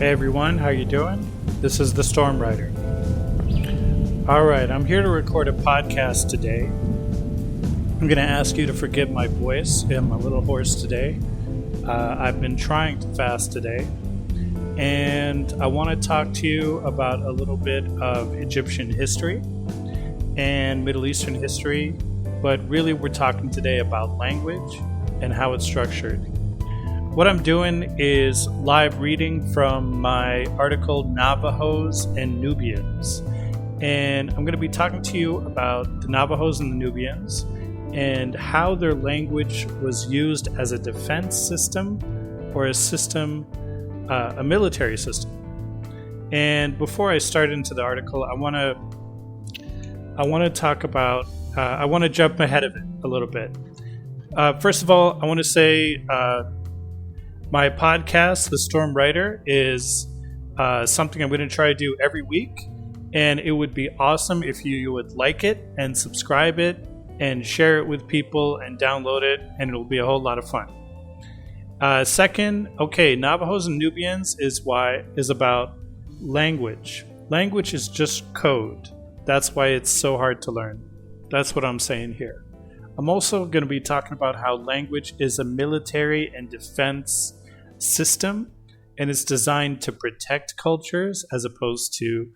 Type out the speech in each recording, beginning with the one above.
Hey everyone, how you doing? This is the Storm Rider. All right, I'm here to record a podcast today. I'm going to ask you to forgive my voice. I'm a little hoarse today. I've been trying to fast today. And I want to talk to you about a little bit of Egyptian history and Middle Eastern history. But really, we're talking today about language and how it's structured. What I'm doing is live reading from my article, Navajos and Nubians. And I'm going to be talking to you about the Navajos and the Nubians and how their language was used as a defense system or a system, a military system. And before I start into the article, I want to talk about, I want to jump ahead of it a little bit. First of all, I want to say my podcast, The Storm Rider, is something I'm going to try to do every week. And it would be awesome if you would like it and subscribe it and share it with people and download it. And it'll be a whole lot of fun. Second, Navajos and Nubians is about language. Language is just code. That's why it's so hard to learn. That's what I'm saying here. I'm also going to be talking about how language is a military and defense system, and it's designed to protect cultures as opposed to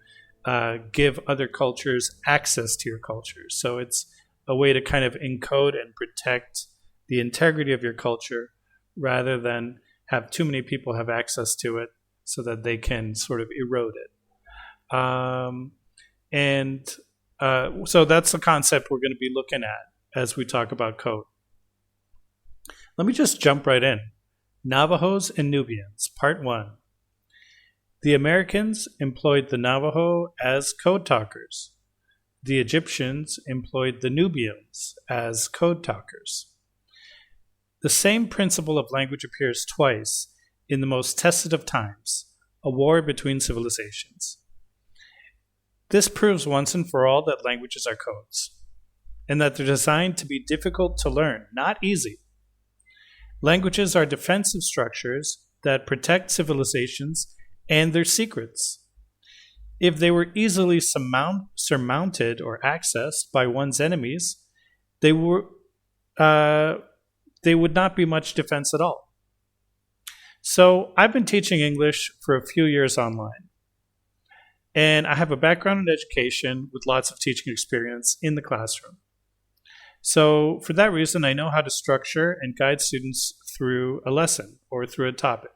give other cultures access to your culture. So it's a way to kind of encode and protect the integrity of your culture rather than have too many people have access to it so that they can sort of erode it. So that's the concept we're going to be looking at as we talk about code. Let me just jump right in. Navajos and Nubians, Part 1. The Americans employed the Navajo as code talkers. The Egyptians employed the Nubians as code talkers. The same principle of language appears twice in the most tested of times, a war between civilizations. This proves once and for all that languages are codes, and that they're designed to be difficult to learn, not easy. Languages are defensive structures that protect civilizations and their secrets. If they were easily surmounted or accessed by one's enemies, they would not be much defense at all. So I've been teaching English for a few years online, and I have a background in education with lots of teaching experience in the classroom. So for that reason, I know how to structure and guide students through a lesson or through a topic.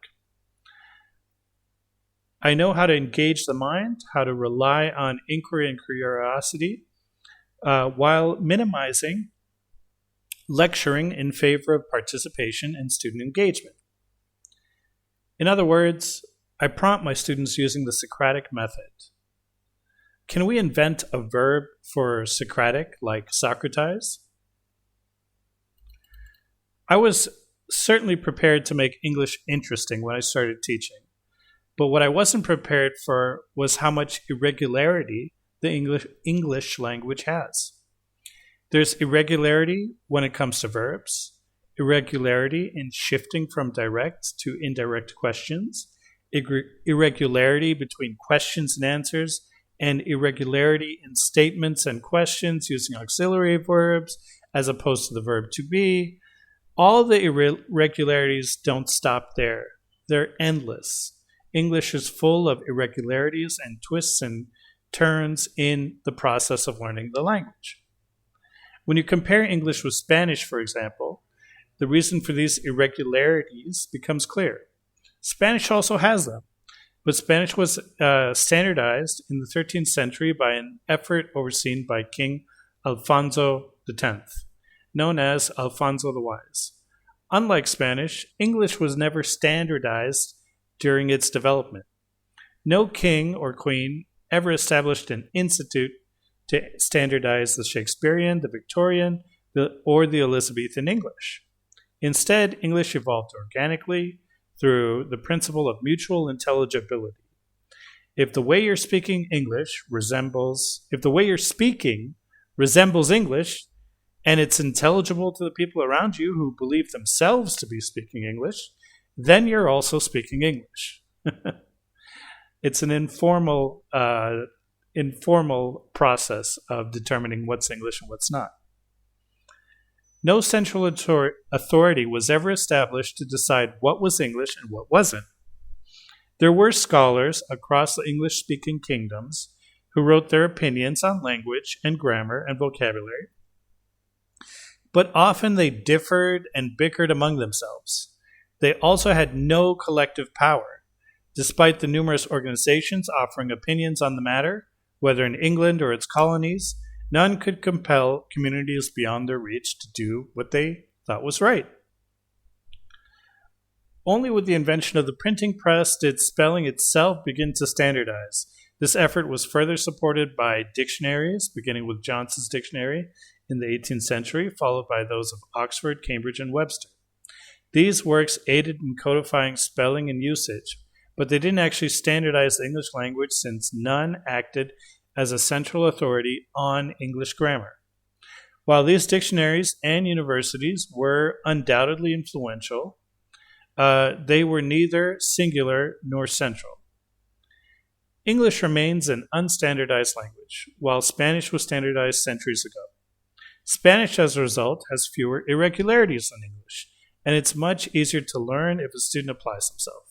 I know how to engage the mind, how to rely on inquiry and curiosity, while minimizing lecturing in favor of participation and student engagement. In other words, I prompt my students using the Socratic method. Can we invent a verb for Socratic like Socrates? I was certainly prepared to make English interesting when I started teaching, but what I wasn't prepared for was how much irregularity the English language has. There's irregularity when it comes to verbs, irregularity in shifting from direct to indirect questions, irregularity between questions and answers, and irregularity in statements and questions using auxiliary verbs as opposed to the verb to be. All the irregularities don't stop there. They're endless. English is full of irregularities and twists and turns in the process of learning the language. When you compare English with Spanish, for example, the reason for these irregularities becomes clear. Spanish also has them, but Spanish was standardized in the 13th century by an effort overseen by King Alfonso X, known as Alfonso the Wise. Unlike Spanish, English was never standardized during its development. No king or queen ever established an institute to standardize the Shakespearean, the Victorian, or the Elizabethan English. Instead, English evolved organically through the principle of mutual intelligibility. If the way you're speaking resembles English, and it's intelligible to the people around you who believe themselves to be speaking English, then you're also speaking English. It's an informal process of determining what's English and what's not. No central authority was ever established to decide what was English and what wasn't. There were scholars across the English-speaking kingdoms who wrote their opinions on language and grammar and vocabulary, but often they differed and bickered among themselves. They also had no collective power. Despite the numerous organizations offering opinions on the matter, whether in England or its colonies, none could compel communities beyond their reach to do what they thought was right. Only with the invention of the printing press did spelling itself begin to standardize. This effort was further supported by dictionaries, beginning with Johnson's dictionary in the 18th century, followed by those of Oxford, Cambridge, and Webster. These works aided in codifying spelling and usage, but they didn't actually standardize the English language since none acted as a central authority on English grammar. While these dictionaries and universities were undoubtedly influential, they were neither singular nor central. English remains an unstandardized language, while Spanish was standardized centuries ago. Spanish, as a result, has fewer irregularities than English, and it's much easier to learn if a student applies himself.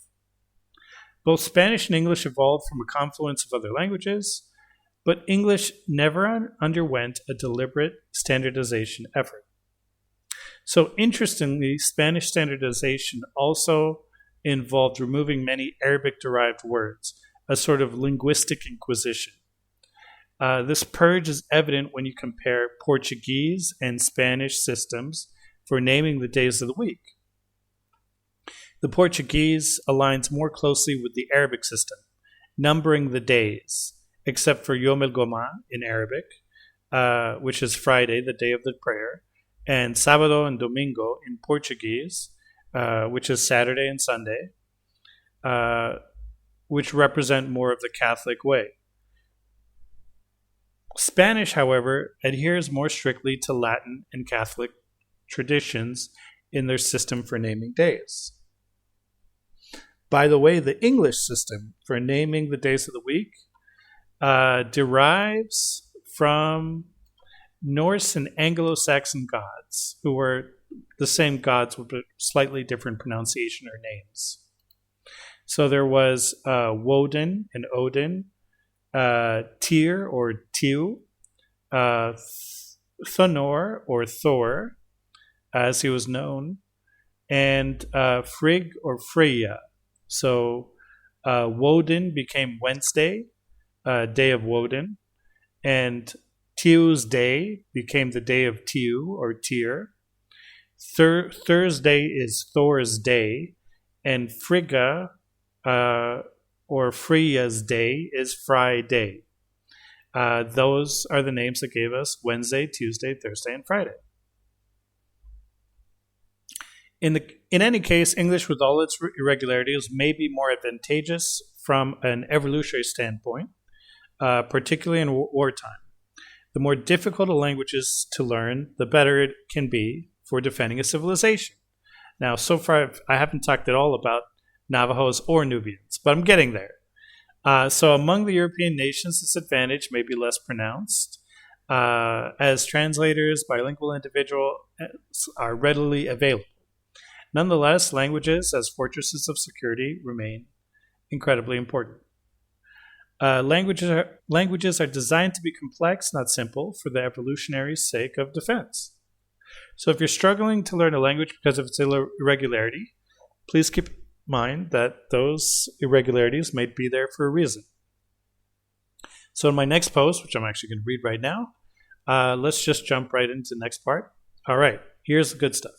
Both Spanish and English evolved from a confluence of other languages, but English never underwent a deliberate standardization effort. So interestingly, Spanish standardization also involved removing many Arabic-derived words, a sort of linguistic inquisition. This purge is evident when you compare Portuguese and Spanish systems for naming the days of the week. The Portuguese aligns more closely with the Arabic system, numbering the days, except for Yom el Goma in Arabic, which is Friday, the day of the prayer, and Sábado and Domingo in Portuguese, which is Saturday and Sunday, which represent more of the Catholic way. Spanish, however, adheres more strictly to Latin and Catholic traditions in their system for naming days. By the way, the English system for naming the days of the week derives from Norse and Anglo-Saxon gods, who were the same gods with a slightly different pronunciation or names. So there was Woden and Odin, Tyr or Tiu, Thunor or Thor, as he was known, and Frigg or Freya. So Woden became Wednesday, day of Woden, and Tiu's day became the day of Tiu or Tyr. Thursday is Thor's day, and Frigga or Freya's day is Friday. Those are the names that gave us Wednesday, Tuesday, Thursday, and Friday. In any case, English with all its irregularities may be more advantageous from an evolutionary standpoint, particularly in wartime. The more difficult a language is to learn, the better it can be for defending a civilization. Now, so far, I haven't talked at all about Navajos or Nubians, but I'm getting there. So among the European nations, this advantage may be less pronounced, as translators, bilingual individuals are readily available. Nonetheless, languages as fortresses of security remain incredibly important. Languages are designed to be complex, not simple, for the evolutionary sake of defense. So if you're struggling to learn a language because of its irregularity, please keep in mind that those irregularities might be there for a reason. So in my next post, which I'm actually going to read right now, let's just jump right into the next part. All right, here's the good stuff.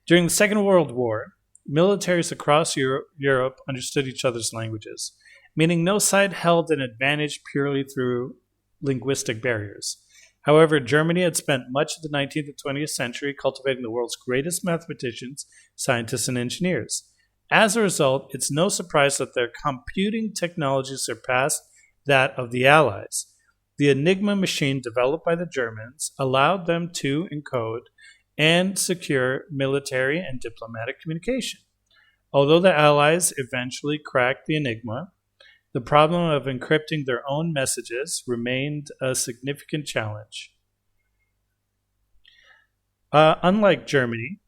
During the Second World War, militaries across Europe understood each other's languages, meaning no side held an advantage purely through linguistic barriers. However, Germany had spent much of the 19th and 20th century cultivating the world's greatest mathematicians, scientists, and engineers. As a result, it's no surprise that their computing technology surpassed that of the Allies. The Enigma machine developed by the Germans allowed them to encode and secure military and diplomatic communication. Although the Allies eventually cracked the Enigma, The problem of encrypting their own messages remained a significant challenge. Unlike Germany,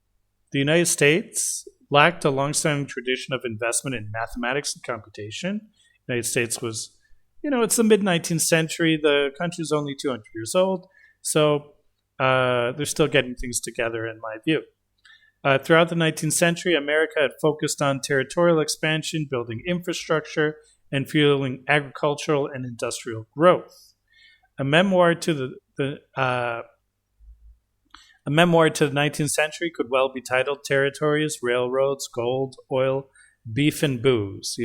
the United States lacked a long-standing tradition of investment in mathematics and computation. The United States was, it's the mid-19th century. The country's only 200 years old, so they're still getting things together, in my view. Throughout the 19th century, America had focused on territorial expansion, building infrastructure, and fueling agricultural and industrial growth. A memoir to the 19th century could well be titled "Territories, Railroads, Gold, Oil, Beef, and Booze."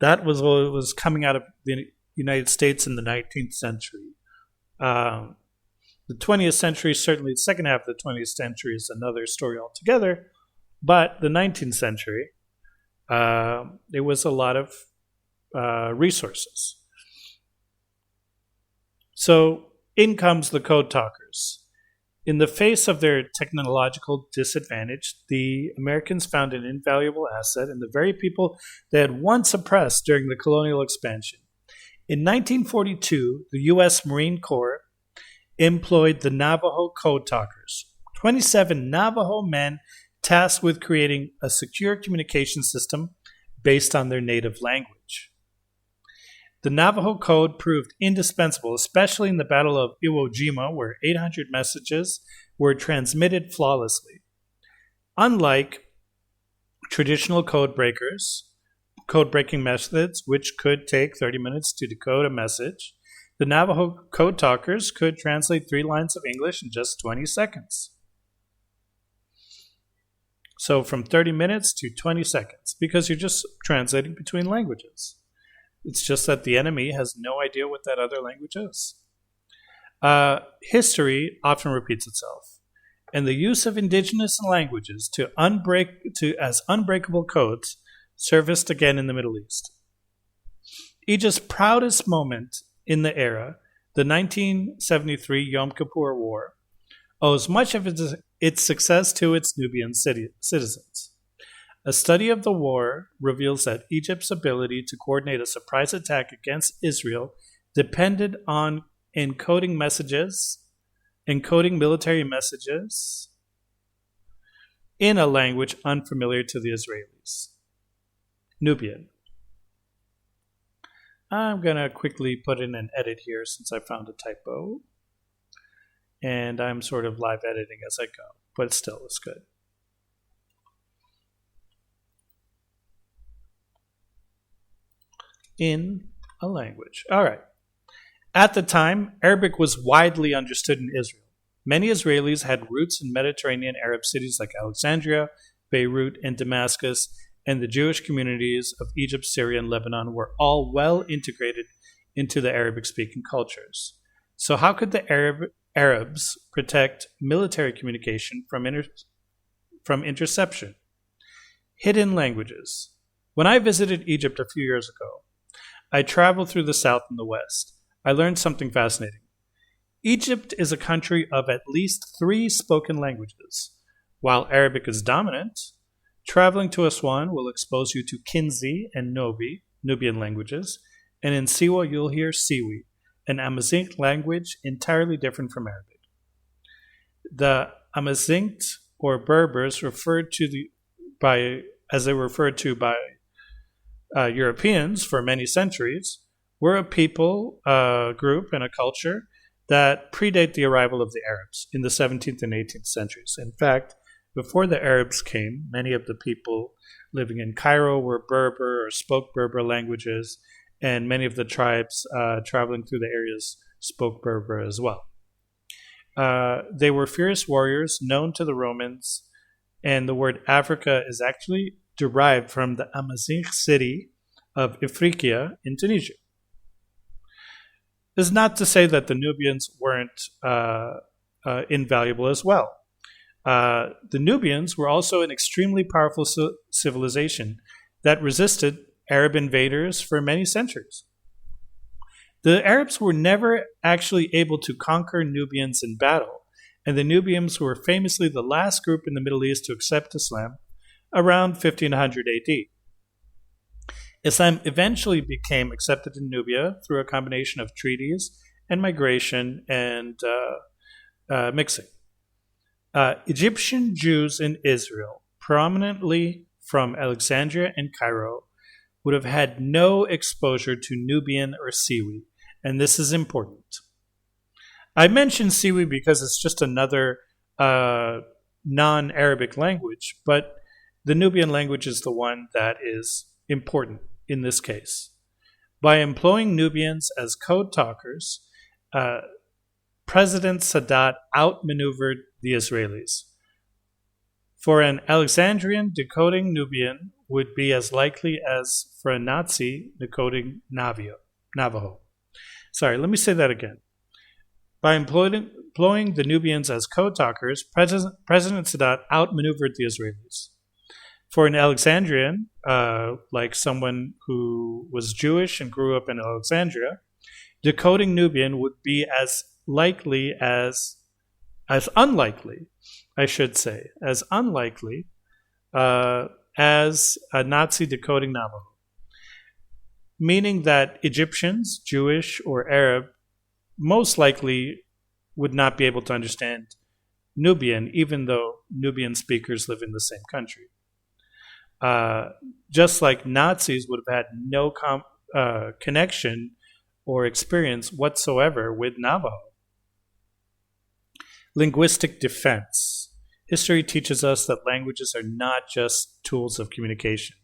That was what was coming out of the United States in the 19th century. The 20th century, certainly the second half of the 20th century, is another story altogether. But the 19th century, it was a lot of resources. So in comes the code talkers. In the face of their technological disadvantage, the Americans found an invaluable asset in the very people they had once oppressed during the colonial expansion. In 1942, the U.S. Marine Corps employed the Navajo code talkers, 27 Navajo men tasked with creating a secure communication system based on their native language. The Navajo code proved indispensable, especially in the Battle of Iwo Jima, where 800 messages were transmitted flawlessly. Unlike traditional code-breaking methods, which could take 30 minutes to decode a message, the Navajo code talkers could translate 3 lines of English in just 20 seconds. So from 30 minutes to 20 seconds, because you're just translating between languages. It's just that the enemy has no idea what that other language is. History often repeats itself, and the use of indigenous languages as unbreakable codes surfaced again in the Middle East. Egypt's proudest moment in the era, the 1973 Yom Kippur War, owes much of its success to its Nubian citizens. A study of the war reveals that Egypt's ability to coordinate a surprise attack against Israel depended on encoding military messages in a language unfamiliar to the Israelis. Nubian. I'm going to quickly put in an edit here since I found a typo. And I'm sort of live editing as I go, but still, it's good. In a language. All right. At the time, Arabic was widely understood in Israel. Many Israelis had roots in Mediterranean Arab cities like Alexandria, Beirut, and Damascus, and the Jewish communities of Egypt, Syria, and Lebanon were all well integrated into the Arabic-speaking cultures. So how could the Arabs protect military communication from interception? Hidden languages. When I visited Egypt a few years ago, I traveled through the south and the west. I learned something fascinating. Egypt is a country of at least 3 spoken languages. While Arabic is dominant, traveling to Aswan will expose you to Kinzi and Nobi, Nubian languages, and in Siwa you'll hear Siwi, an Amazigh language entirely different from Arabic. The Amazigh, or Berbers, referred to by Europeans for many centuries, were a people group and a culture that predate the arrival of the Arabs in the 17th and 18th centuries. In fact, before the Arabs came, many of the people living in Cairo were Berber or spoke Berber languages, and many of the tribes traveling through the areas spoke Berber as well. They were fierce warriors known to the Romans, and the word Africa is actually derived from the Amazigh city of Ifriqiya in Tunisia. This is not to say that the Nubians weren't invaluable as well. The Nubians were also an extremely powerful civilization that resisted Arab invaders for many centuries. The Arabs were never actually able to conquer Nubians in battle, and the Nubians were famously the last group in the Middle East to accept Islam around 1500 AD. Islam eventually became accepted in Nubia through a combination of treaties and migration and mixing. Egyptian Jews in Israel, prominently from Alexandria and Cairo, would have had no exposure to Nubian or Siwi, and this is important. I mention Siwi because it's just another non-Arabic language, but the Nubian language is the one that is important in this case. By employing Nubians as code talkers, President Sadat outmaneuvered the Israelis. For an Alexandrian, decoding Nubian would be as likely as for a Nazi decoding Navajo. Sorry, let me say that again. By employing the Nubians as code talkers, President Sadat outmaneuvered the Israelis. For an Alexandrian, like someone who was Jewish and grew up in Alexandria, decoding Nubian would be as unlikely as a Nazi decoding Navajo, meaning that Egyptians, Jewish or Arab, most likely would not be able to understand Nubian, even though Nubian speakers live in the same country. Just like Nazis would have had no connection or experience whatsoever with Navajo. Linguistic defense. History teaches us that languages are not just tools of communication.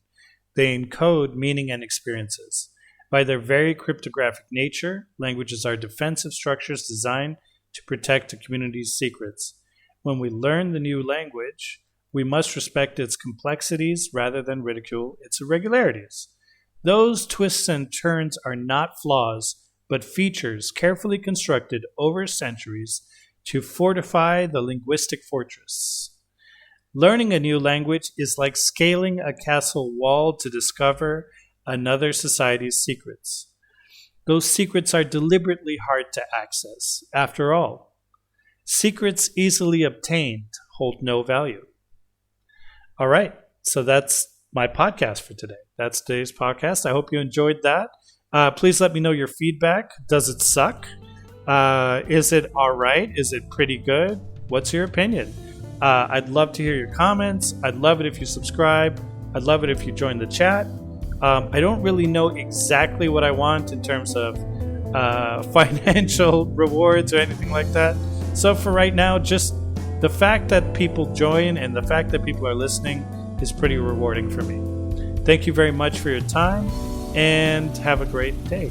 They encode meaning and experiences. By their very cryptographic nature, languages are defensive structures designed to protect a community's secrets. When we learn the new language, we must respect its complexities rather than ridicule its irregularities. Those twists and turns are not flaws, but features carefully constructed over centuries to fortify the linguistic fortress. Learning a new language is like scaling a castle wall to discover another society's secrets. Those secrets are deliberately hard to access. After all, secrets easily obtained hold no value. All right, so that's my podcast for today. That's today's podcast. I hope you enjoyed that. Please let me know your feedback. Does it suck? Is it all right? Is it pretty good? What's your opinion? I'd love to hear your comments. I'd love it if you subscribe. I'd love it if you join the chat. I don't really know exactly what I want in terms of financial rewards or anything like that. So for right now, just the fact that people join and the fact that people are listening is pretty rewarding for me. Thank you very much for your time and have a great day.